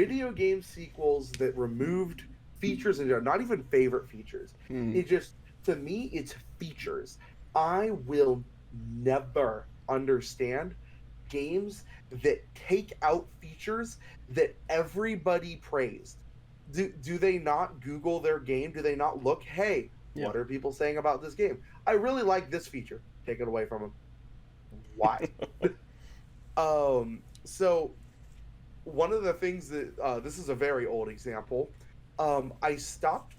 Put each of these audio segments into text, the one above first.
video game sequels that removed features and not even favorite features. It just, to me, it's features. I will never understand games that take out features that everybody praised. Do they not Google their game? Do they not look, hey, Yeah. what are people saying about this game? I really like this feature. Take it away from them. Why? So one of the things that this is a very old example. I stopped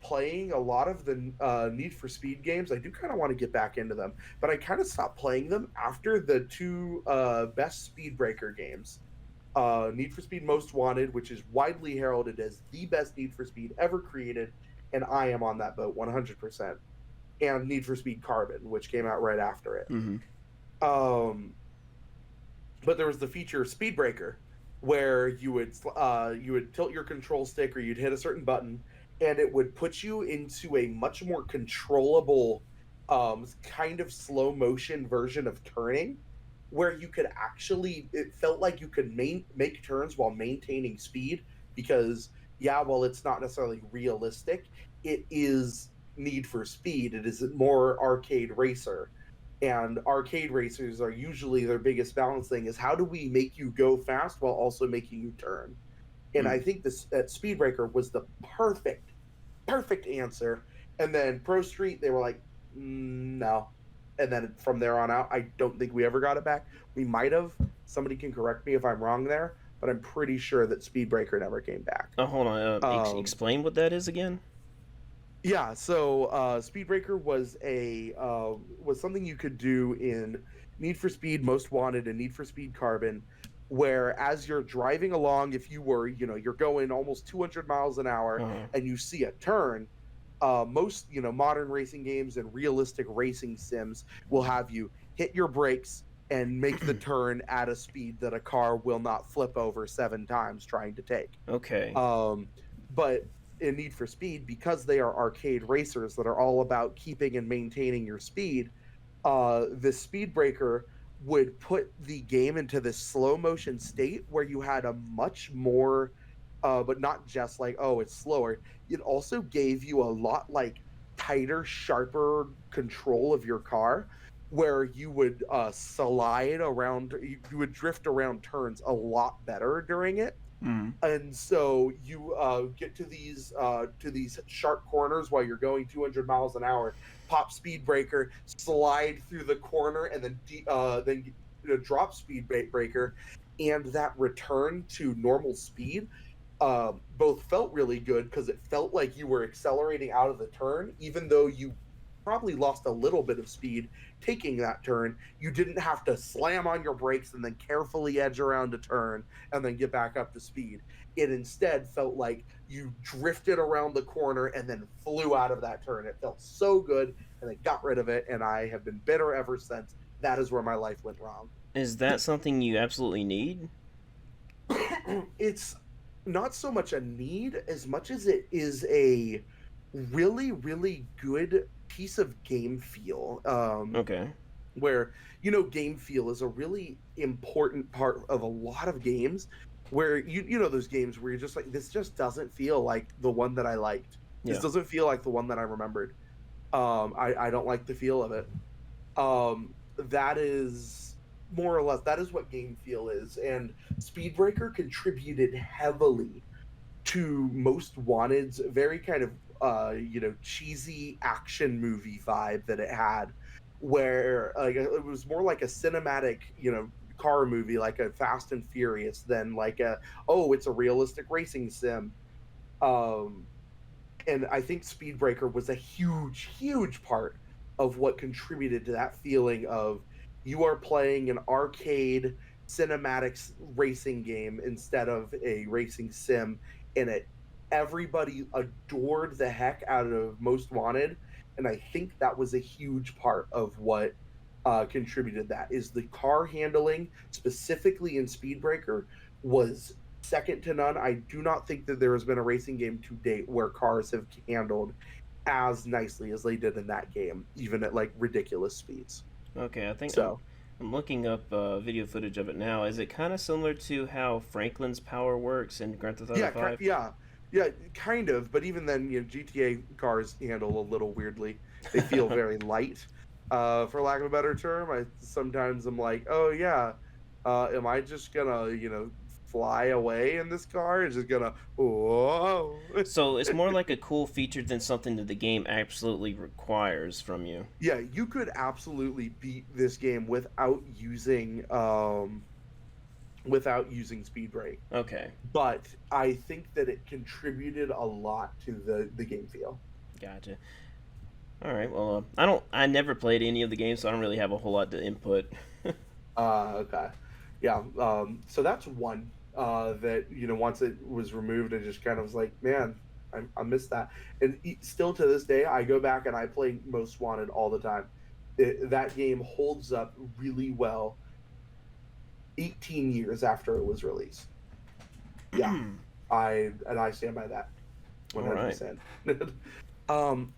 playing a lot of the Need for Speed games. I do kind of want to get back into them, but I kind of stopped playing them after the two best Speed Breaker games. Need for Speed Most Wanted, which is widely heralded as the best Need for Speed ever created, and I am on that boat 100%. And Need for Speed Carbon, which came out right after it. Mm-hmm. But there was the feature Speed Breaker, where you would tilt your control stick or you'd hit a certain button, and it would put you into a much more controllable, kind of slow motion version of turning, where you could actually, it felt like you could make turns while maintaining speed, because yeah, while it's not necessarily realistic, it is Need for Speed. It is more arcade racer, and arcade racers are usually their biggest balance thing is how do we make you go fast while also making you turn. And I think this at Speedbreaker was the perfect answer. And then Pro Street, they were like, no. And then from there on out, I don't think we ever got it back. We might have. Somebody can correct me if I'm wrong there, but I'm pretty sure that Speedbreaker never came back. Oh, hold on. Explain what that is again. Yeah, so Speedbreaker was was something you could do in Need for Speed Most Wanted and Need for Speed Carbon, where as you're driving along, if you were, you're going almost 200 miles an hour and you see a turn, most, modern racing games and realistic racing sims will have you hit your brakes and make the turn at a speed that a car will not flip over 7 times trying to take. Okay. But in Need for Speed, because they are arcade racers that are all about keeping and maintaining your speed, the Speed Breaker would put the game into this slow motion state where you had a much more, but not just like, oh, it's slower. It also gave you a lot like tighter, sharper control of your car, where you would slide around, you would drift around turns a lot better during it. And so you get to these sharp corners while you're going 200 miles an hour, pop Speed Breaker, slide through the corner, and then drop Speed Breaker, and that return to normal speed both felt really good because it felt like you were accelerating out of the turn, even though you probably lost a little bit of speed taking that turn. You didn't have to slam on your brakes and then carefully edge around a turn and then get back up to speed. It instead felt like you drifted around the corner and then flew out of that turn. It felt so good, and they got rid of it, and I have been bitter ever since. That is where my life went wrong. Is that something you absolutely need? It's not so much a need as much as it is a really, really good piece of game feel. Okay. Where, game feel is a really important part of a lot of games, where you know those games where you're just like, this just doesn't feel like the one that I liked. This doesn't feel like the one that I remembered. I don't like the feel of it. That is more or less, that is what game feel is. And Speedbreaker contributed heavily to Most Wanted's very kind of cheesy action movie vibe that it had, where it was more like a cinematic, car movie, like a Fast and Furious, than like it's a realistic racing sim. And I think Speedbreaker was a huge part of what contributed to that feeling of you are playing an arcade cinematics racing game instead of a racing sim, and everybody adored the heck out of Most Wanted, and I think that was a huge part of what contributed. That is, the car handling, specifically in Speedbreaker, was second to none. I do not think that there has been a racing game to date where cars have handled as nicely as they did in that game, even at like ridiculous speeds. Okay, I think so. I'm looking up video footage of it now. Is it kind of similar to how Franklin's power works in Grand Theft Auto Yeah, 5? yeah, kind of. But even then, GTA cars handle a little weirdly. They feel very light, for lack of a better term. I sometimes I'm like, oh yeah, am I just gonna fly away in this car? It's just gonna whoa. So it's more like a cool feature than something that the game absolutely requires from you. Yeah, you could absolutely beat this game without using speed brake. Okay, But I think that it contributed a lot to the game feel. gotcha. All right. Well, I never played any of the games, so I don't really have a whole lot to input. Okay. Yeah. So that's one that once it was removed, I just kind of was like, man, I missed that. And still to this day, I go back and I play Most Wanted all the time. That game holds up really well 18 years after it was released. Yeah, I stand by that All right. 100%.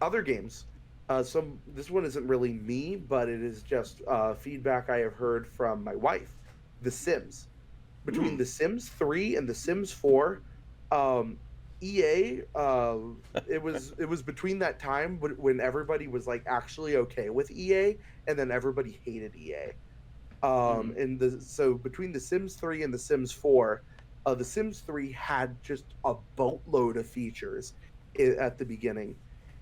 Other games. This one isn't really me, but it is just feedback I have heard from my wife. The Sims. Between Hmm. The Sims 3 and The Sims 4, EA, it was between that time when everybody was like actually okay with EA, and then everybody hated EA. Hmm. So between The Sims 3 and The Sims 4, The Sims 3 had just a boatload of features at the beginning,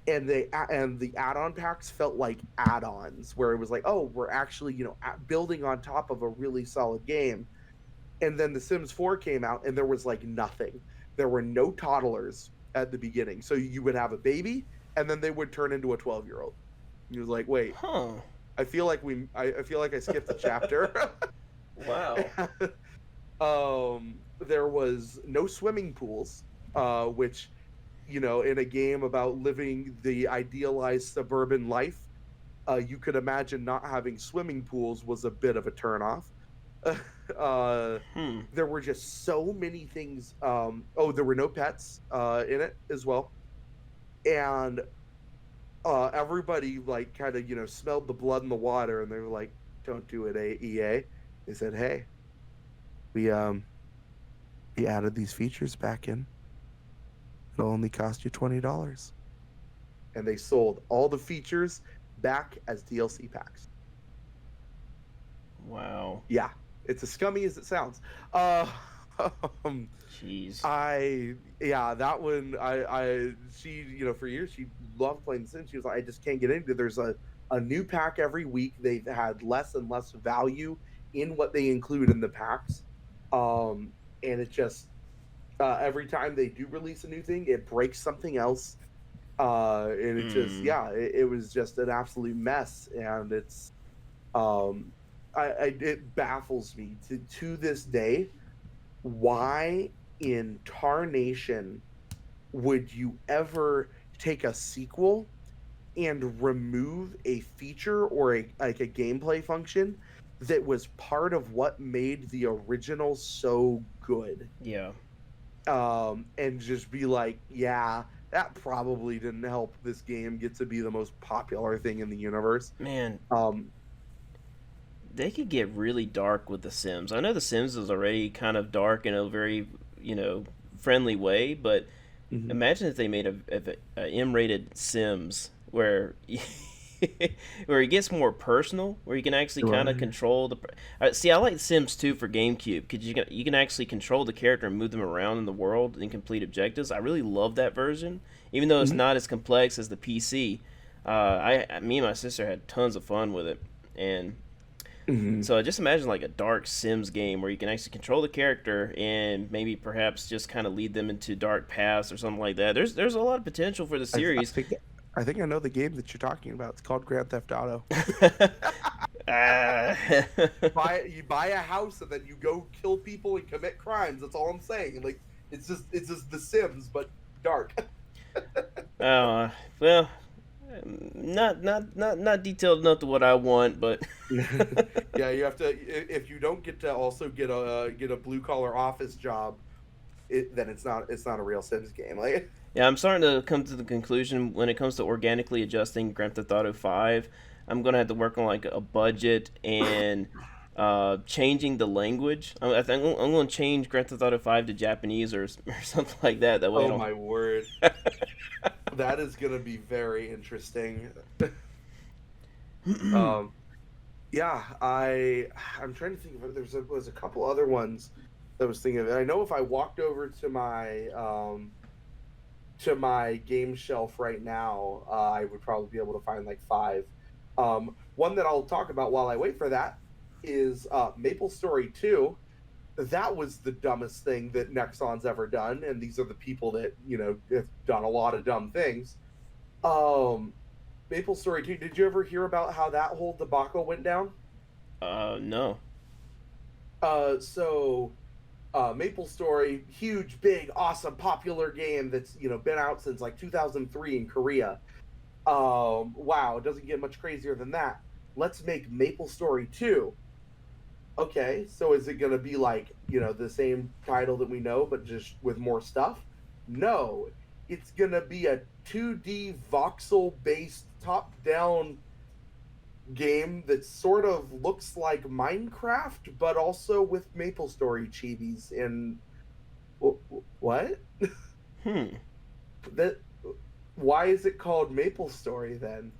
and the add-on packs felt like add-ons, where it was like, oh, we're actually building on top of a really solid game. And then The Sims 4 came out, and there was like nothing. There were no toddlers at the beginning, so you would have a baby, and then they would turn into a 12-year-old. You was like, wait, Huh. I feel like I skipped a chapter. Wow. There was no swimming pools, which, in a game about living the idealized suburban life, you could imagine not having swimming pools was a bit of a turnoff. uh, Hmm. there were just so many things. Oh, there were no pets in it as well, and everybody like kind of smelled the blood in the water, and they were like, "Don't do it, EA." They said, "Hey, we we added these features back in. It'll only cost you $20." And they sold all the features back as DLC packs. Wow. Yeah, it's as scummy as it sounds. Uh, um, Jeez. yeah, that one, she, for years, she loved playing The Sims. She was like, I just can't get into it. There's a new pack every week. They've had less and less value in what they include in the packs. And it just, every time they do release a new thing, it breaks something else. And it just, Hmm. yeah, it was just an absolute mess. And um, it baffles me to this day, why in tarnation would you ever take a sequel and remove a feature or a gameplay function that was part of what made the original so good, Yeah. and just be like, yeah, that probably didn't help this game get to be the most popular thing in the universe. Man, um they could get really dark with The Sims. I know The Sims is already kind of dark in a very, friendly way, but mhm. imagine if they made a M-rated Sims where where it gets more personal, where you can actually kind of Right. control the. See, I like Sims 2 for GameCube because you can actually control the character and move them around in the world and complete objectives. I really love that version, even though it's Mhm. not as complex as the PC. Me and my sister had tons of fun with it, and Mhm. so just imagine like a dark Sims game where you can actually control the character and maybe perhaps just kind of lead them into dark paths or something like that. There's a lot of potential for the I series. think I know the game that you're talking about. It's called Grand Theft Auto. Ah. You buy a house and then you go kill people and commit crimes. That's all I'm saying. Like, it's just The Sims but dark. Oh, well, not detailed enough to what I want, but Yeah, you have to, if you don't get to also get a blue collar office job, then it's not a real Sims game. Like, Yeah, I'm starting to come to the conclusion when it comes to organically adjusting Grand Theft Auto 5, I'm gonna have to work on like a budget and changing the language. I think I'm gonna change Grand Theft Auto 5 to Japanese or something like that. That way I Oh don't. my word. That is going to be very interesting. Um, yeah, I'm trying to think of it. Was a couple other ones that I was thinking of. I know if I walked over to my game shelf right now, I would probably be able to find like five. One that I'll talk about while I wait for that is Maple Story 2. That was the dumbest thing that Nexon's ever done, and these are the people that, have done a lot of dumb things. Um, Maple Story 2, did you ever hear about how that whole debacle went down? No. So Maple Story, huge, big, awesome, popular game that's been out since like 2003 in Korea. Wow, it doesn't get much crazier than that. Let's make Maple Story 2. Okay, so is it going to be like, the same title that we know, but just with more stuff? No, it's going to be a 2D voxel based top down game that sort of looks like Minecraft, but also with Maple Story chibis. And what? Hmm. That why is it called Maple Story then?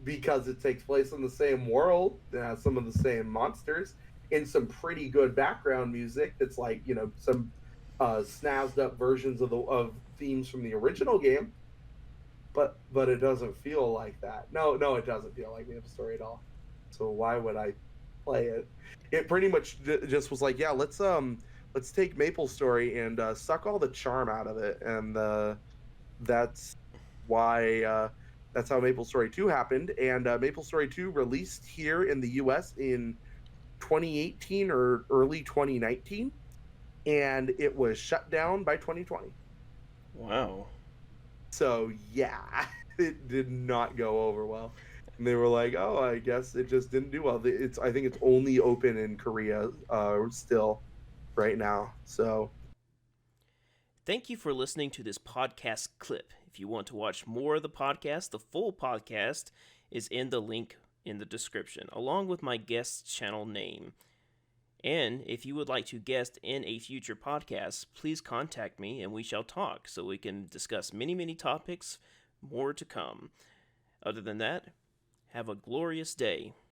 Because it takes place in the same world, it has some of the same monsters, and some pretty good background music that's like, some snazzed up versions of themes from the original game, but it doesn't feel like that. No, it doesn't feel like Maple Story at all. So why would I play it? It pretty much just was like, yeah, let's take Maple Story and suck all the charm out of it, and that's why that's how Maple Story 2 happened. And Maple Story 2 released here in the US in 2018 or early 2019, and it was shut down by 2020. Wow. So yeah, it did not go over well. And they were like, "Oh, I guess it just didn't do well." I think it's only open in Korea still right now. So Thank you for listening to this podcast clip. If you want to watch more of the podcast, the full podcast is in the link in the description, along with my guest channel name. And if you would like to guest in a future podcast, please contact me and we shall talk so we can discuss many, many topics, more to come. Other than that, have a glorious day.